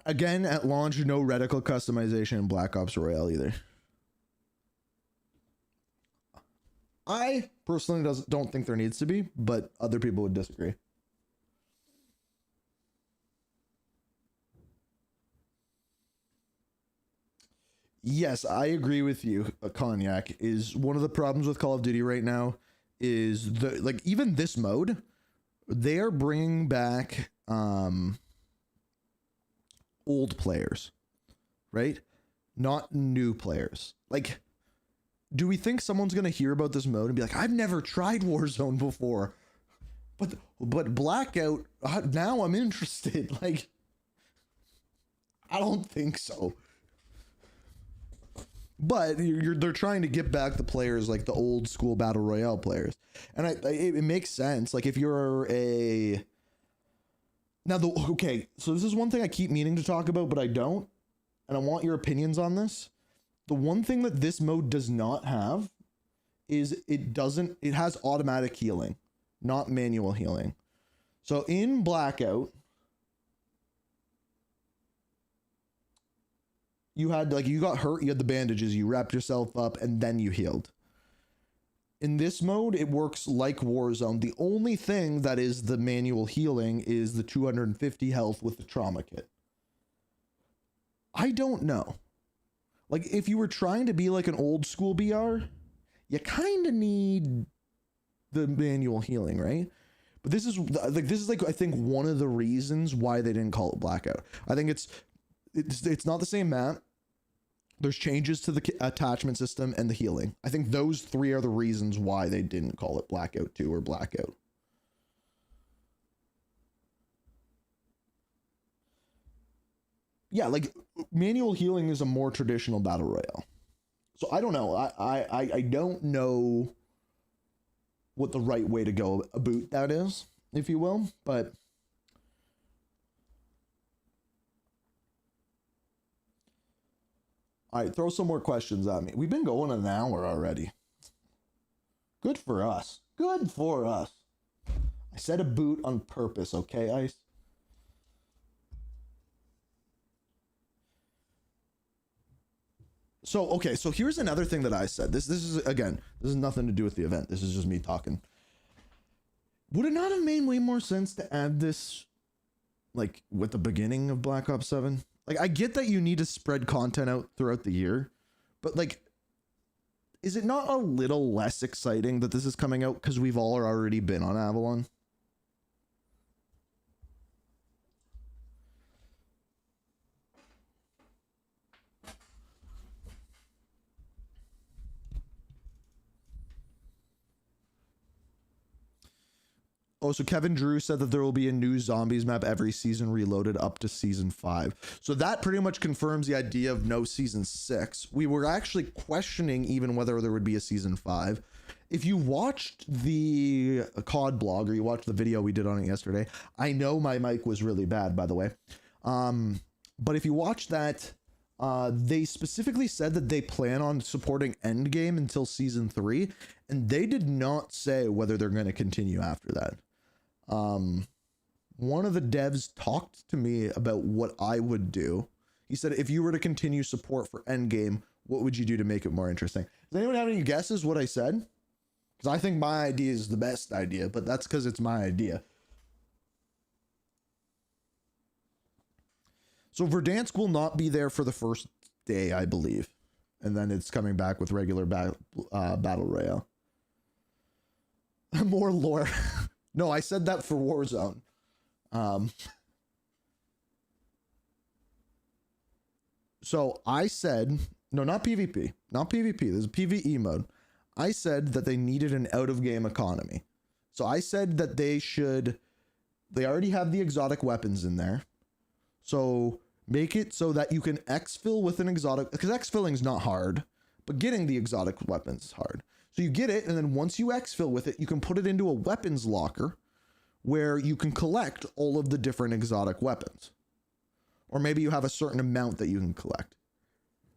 A: Again, at launch, no reticle customization in Black Ops Royale either. I personally don't think there needs to be, but other people would disagree. Yes, I agree with you. Cognac is one of the problems with Call of Duty right now is even this mode, they are bringing back old players, right? Not new players. Like, do we think someone's gonna hear about this mode and be like, I've never tried Warzone before, but Blackout, now I'm interested? Like, I don't think so. But they're trying to get back the players, like the old school battle royale players, and it makes sense. Like, if you're okay, so this is one thing I keep meaning to talk about, but I don't, and I want your opinions on this. The one thing that this mode does not have is it has automatic healing, not manual healing. So in Blackout, you got hurt, you had the bandages, you wrapped yourself up, and then you healed. In this mode, it works like Warzone. The only thing that is the manual healing is the 250 health with the trauma kit. I don't know. Like, if you were trying to be like an old school BR, you kind of need the manual healing, right? But this is like I think one of the reasons why they didn't call it Blackout. I think it's not the same map. There's changes to the attachment system and the healing. I think those three are the reasons why they didn't call it Blackout 2 or Blackout. Yeah, like, manual healing is a more traditional battle royale. So I don't know. I don't know what the right way to go about that is, if you will, but all right, throw some more questions at me. We've been going an hour already. Good for us. Good for us. I said a boot on purpose, okay, Ice? So, okay, so here's another thing that I said. This is, again, this has nothing to do with the event. This is just me talking. Would it not have made way more sense to add this, like, with the beginning of Black Ops 7? Like, I get that you need to spread content out throughout the year, but, like, is it not a little less exciting that this is coming out because we've all already been on Avalon? Oh, so Kevin Drew said that there will be a new zombies map every season reloaded up to season 5. So that pretty much confirms the idea of no season 6. We were actually questioning even whether there would be a season 5. If you watched the COD blog, or you watched the video we did on it yesterday, I know my mic was really bad, by the way. But if you watch that, they specifically said that they plan on supporting Endgame until season 3, and they did not say whether they're going to continue after that. One of the devs talked to me about what I would do. He said, if you were to continue support for Endgame, what would you do to make it more interesting? Does anyone have any guesses what I said? Because I think my idea is the best idea, but that's because it's my idea. So Verdansk will not be there for the first day, I believe. And then it's coming back with regular battle royale. More lore. No, I said that for Warzone. So I said, no, not PvP, not PvP. There's a PvE mode. I said that they needed an out-of-game economy. So I said that they already have the exotic weapons in there. So make it so that you can exfil with an exotic, because exfilling is not hard, but getting the exotic weapons is hard. So you get it, and then once you exfil with it, you can put it into a weapons locker where you can collect all of the different exotic weapons. Or maybe you have a certain amount that you can collect.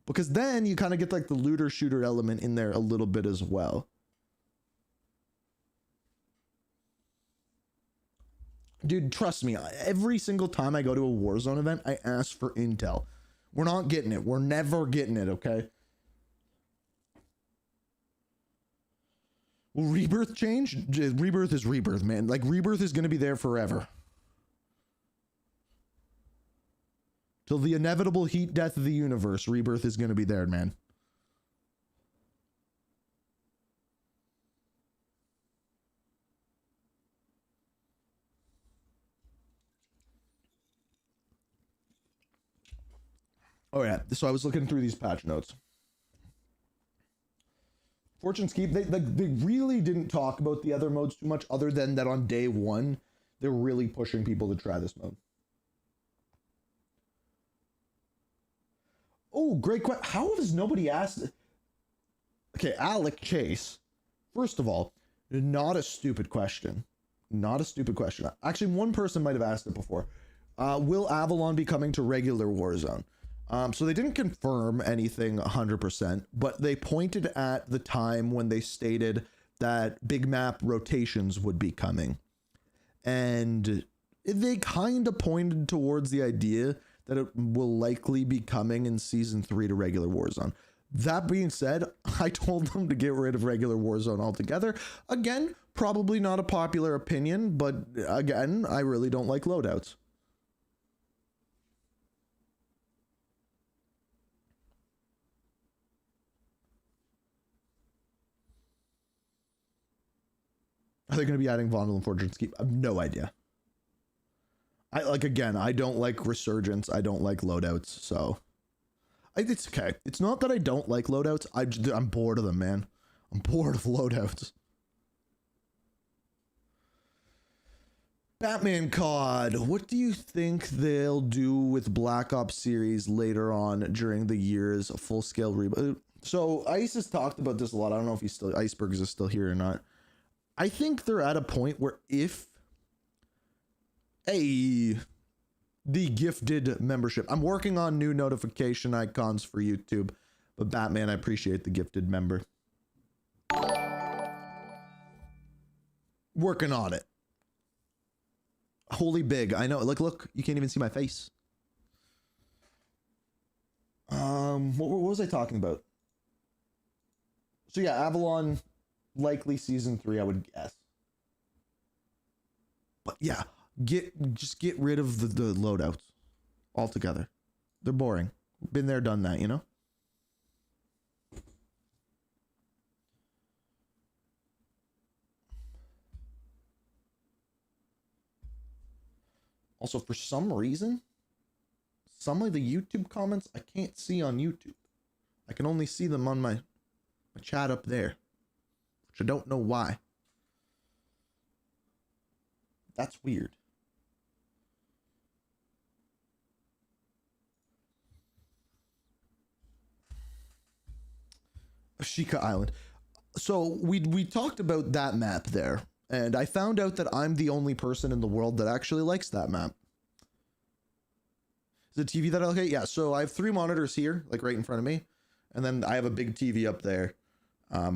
A: Because then you kind of get like the looter shooter element in there a little bit as well. Dude, trust me, every single time I go to a Warzone event, I ask for intel. We're not getting it. We're never getting it, okay? Will Rebirth change? Rebirth is Rebirth, man. Like, Rebirth is going to be there forever. Till the inevitable heat death of the universe, Rebirth is going to be there, man. Oh, yeah. So I was looking through these patch notes. Fortune's Keep, they really didn't talk about the other modes too much, other than that on day 1, they're really pushing people to try this mode. Oh, great question. How has nobody asked? Okay, Alec Chase. First of all, not a stupid question. Not a stupid question. Actually, one person might have asked it before. Will Avalon be coming to regular Warzone? So they didn't confirm anything 100%, but they pointed at the time when they stated that big map rotations would be coming. And they kind of pointed towards the idea that it will likely be coming in season 3 to regular Warzone. That being said, I told them to get rid of regular Warzone altogether. Again, probably not a popular opinion, but again, I really don't like loadouts. Are they going to be adding Vondel and Fortune's Keep? I have no idea. Again, I don't like Resurgence. I don't like loadouts, so it's okay. It's not that I don't like loadouts. I'm bored of them, man. I'm bored of loadouts. Batman COD. What do you think they'll do with Black Ops series later on during the year's full-scale reboot? So Ice has talked about this a lot. I don't know if Icebergs is still here or not. I think they're at a point where if the gifted membership, I'm working on new notification icons for YouTube, but Batman, I appreciate the gifted member. Working on it. Holy big. I know. Like, look, you can't even see my face. What was I talking about? So yeah, Avalon, likely season 3, I would guess. But yeah, just get rid of the loadouts altogether. They're boring. Been there, done that, you know? Also, for some reason, some of the YouTube comments I can't see on YouTube. I can only see them on my chat up there, which I don't know why. That's weird. Ashika Island. So we talked about that map there, and I found out that I'm the only person in the world that actually likes that map. Is it TV that I like? Yeah, so I have 3 monitors here, like right in front of me, and then I have a big TV up there,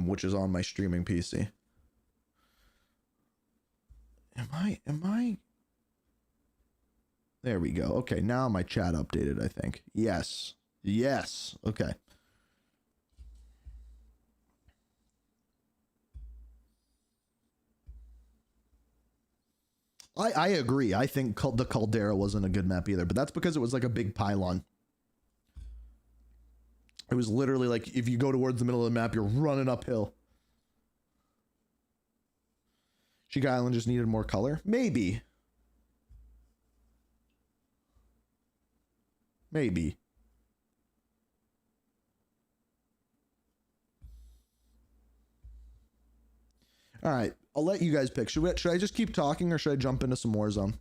A: which is on my streaming PC. Am I? There we go. Okay, now my chat updated, I think. Yes. Yes. Okay. I agree. I think the Caldera wasn't a good map either, but that's because it was like a big pylon. It was literally like if you go towards the middle of the map, you're running uphill. Chica Island just needed more color? Maybe. Maybe. All right, I'll let you guys pick. Should I just keep talking or should I jump into some Warzone?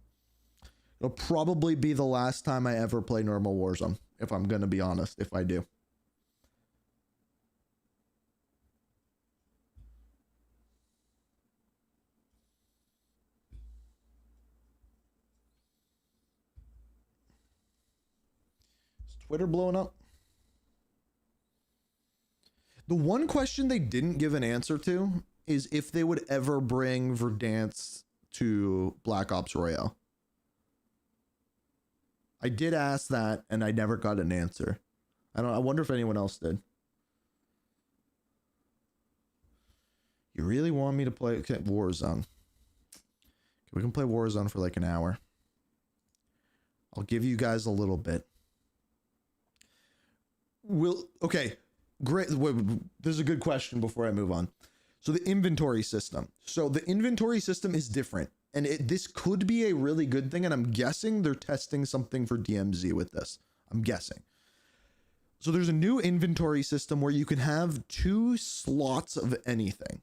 A: It'll probably be the last time I ever play normal Warzone, if I'm going to be honest, if I do. Is Twitter blowing up? The one question they didn't give an answer to is if they would ever bring Verdansk to Black Ops Royale. I did ask that and I never got an answer. I wonder if anyone else did. You really want me to play Warzone? We can play Warzone for like an hour. I'll give you guys a little bit. Okay, great. This is a good question before I move on. So the inventory system. So the inventory system is different. And this could be a really good thing. And I'm guessing they're testing something for DMZ with this. I'm guessing. So there's a new inventory system where you can have 2 slots of anything.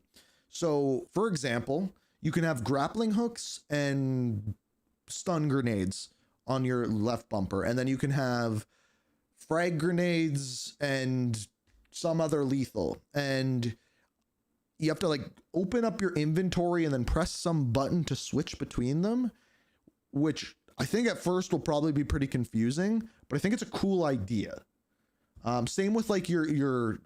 A: So for example, you can have grappling hooks and stun grenades on your left bumper. And then you can have frag grenades and some other lethal. And you have to like open up your inventory and then press some button to switch between them, which I think at first will probably be pretty confusing, but I think it's a cool idea. Same with like your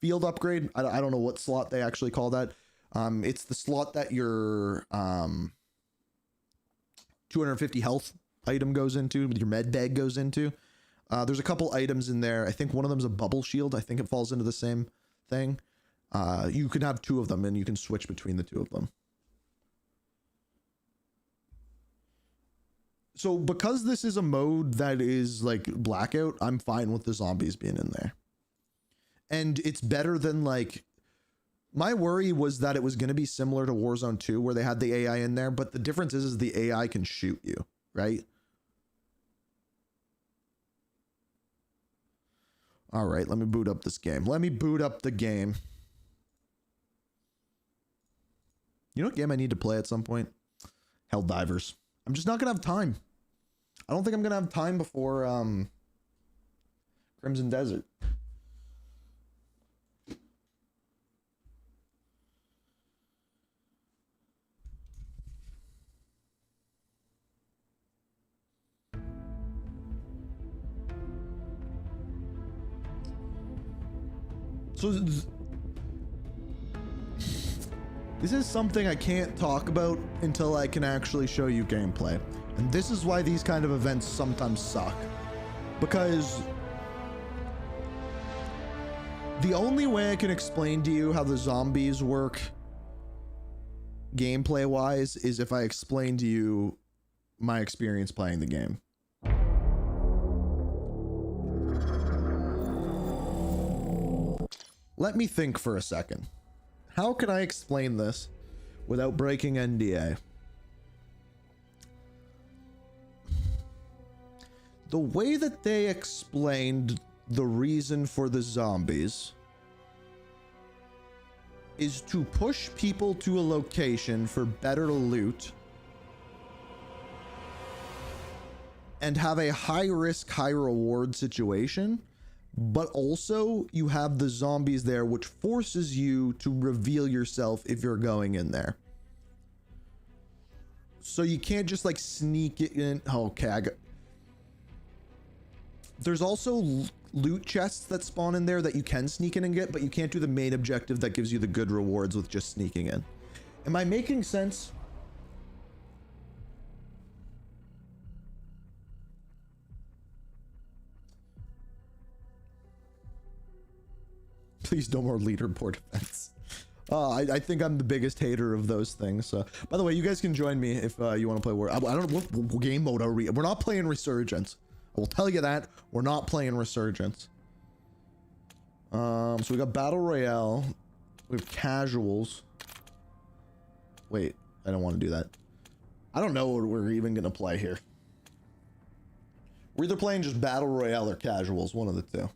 A: field upgrade. I don't know what slot they actually call that. It's the slot that your 250 health item goes into, your med bag goes into. There's a couple items in there. I think one of them is a bubble shield. I think it falls into the same thing. You can have 2 of them and you can switch between the 2 of them. So because this is a mode that is like Blackout, I'm fine with the zombies being in there. And it's better than like, my worry was that it was going to be similar to Warzone 2 where they had the AI in there, but the difference is the AI can shoot you, right? All right, let me boot up this game. Let me boot up the game. You know what game I need to play at some point? Helldivers. I'm just not going to have time. I don't think I'm going to have time before Crimson Desert. So this is something I can't talk about until I can actually show you gameplay. And this is why these kind of events sometimes suck. Because the only way I can explain to you how the zombies work gameplay wise is if I explain to you my experience playing the game. Let me think for a second. How can I explain this without breaking NDA? The way that they explained the reason for the zombies is to push people to a location for better loot and have a high risk, high reward situation, but also you have the zombies there, which forces you to reveal yourself if you're going in there. So you can't just like sneak it in. Okay, there's also loot chests that spawn in there that you can sneak in and get, but you can't do the main objective that gives you the good rewards with just sneaking in. Am I making sense? Please no more leaderboard events. I think I'm the biggest hater of those things. By the way, you guys can join me if you want to play War. I don't know what game mode are we. We're not playing Resurgence. I will tell you that we're not playing Resurgence. So we got Battle Royale. We have casuals. Wait, I don't want to do that. I don't know what we're even gonna play here. We're either playing just Battle Royale or casuals, one of the two.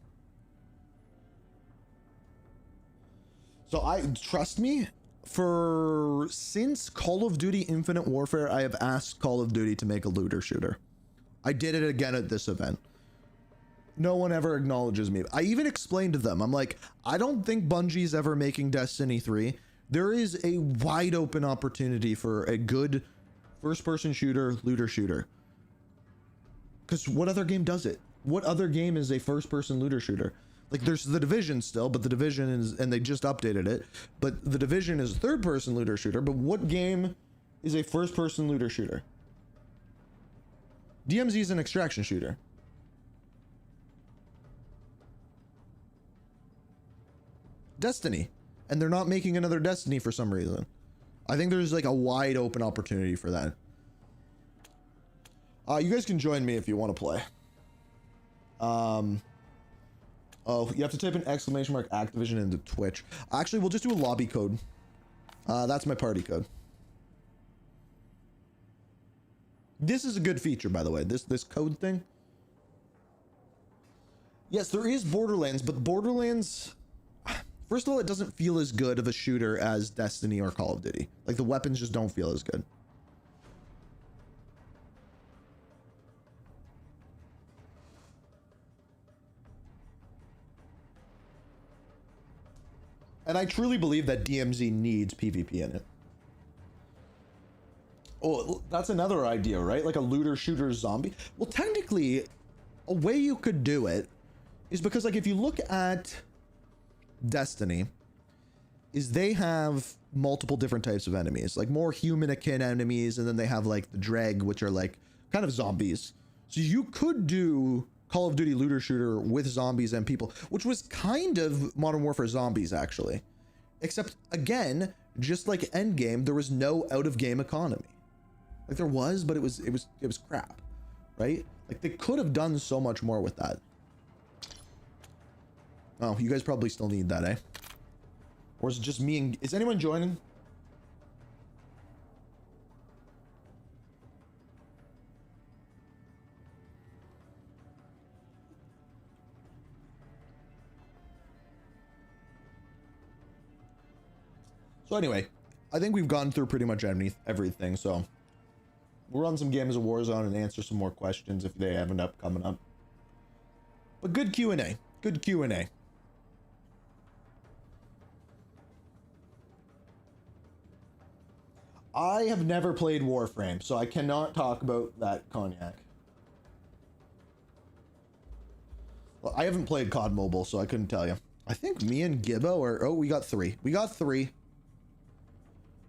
A: So trust me, since Call of Duty Infinite Warfare, I have asked Call of Duty to make a looter shooter. I did it again at this event. No one ever acknowledges me. I even explained to them, I'm like, I don't think Bungie's ever making Destiny 3. There is a wide open opportunity for a good first person shooter, looter shooter. Because what other game does it? What other game is a first person looter shooter? Like there's The Division still, but The Division is, and they just updated it, but The Division is a third person looter shooter, but what game is a first person looter shooter? DMZ is an extraction shooter. Destiny. And they're not making another Destiny for some reason. I think there's like a wide open opportunity for that. You guys can join me if you want to play. Oh, you have to type an exclamation mark Activision into Twitch. Actually, we'll just do a lobby code. That's my party code. This is a good feature, by the way. This code thing. Yes, there is Borderlands, but Borderlands, first of all, it doesn't feel as good of a shooter as Destiny or Call of Duty. Like the weapons just don't feel as good. And I truly believe that DMZ needs PvP in it. Oh, that's another idea, right? Like a looter shooter zombie. Well, technically, a way you could do it is because, like, if you look at Destiny, is they have multiple different types of enemies, like more human akin enemies, and then they have like the Dreg, which are like kind of zombies. So you could do Call of Duty looter shooter with zombies and people, which was kind of Modern Warfare Zombies actually, except again, just like Endgame, there was no out of game economy. Like there was, but it was crap, right? Like they could have done so much more with that. Oh, you guys probably still need that, eh? Or is it just me and is anyone joining? So anyway, I think we've gone through pretty much everything, so we'll run some games of Warzone and answer some more questions if they have enough coming up. But good Q&A. Good Q&A. I have never played Warframe, so I cannot talk about that cognac. Well, I haven't played COD Mobile, so I couldn't tell you. I think me and Gibbo are... Oh, we got three. We got three.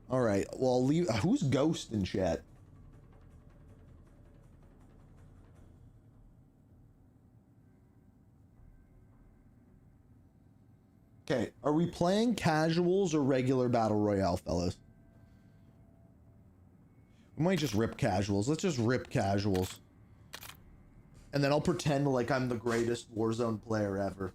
A: All right. Well, I'll leave... Who's Ghost in chat? Okay. Are we playing casuals or regular Battle Royale, fellas? We might just rip casuals. Let's just rip casuals. And then I'll pretend like I'm the greatest Warzone player ever.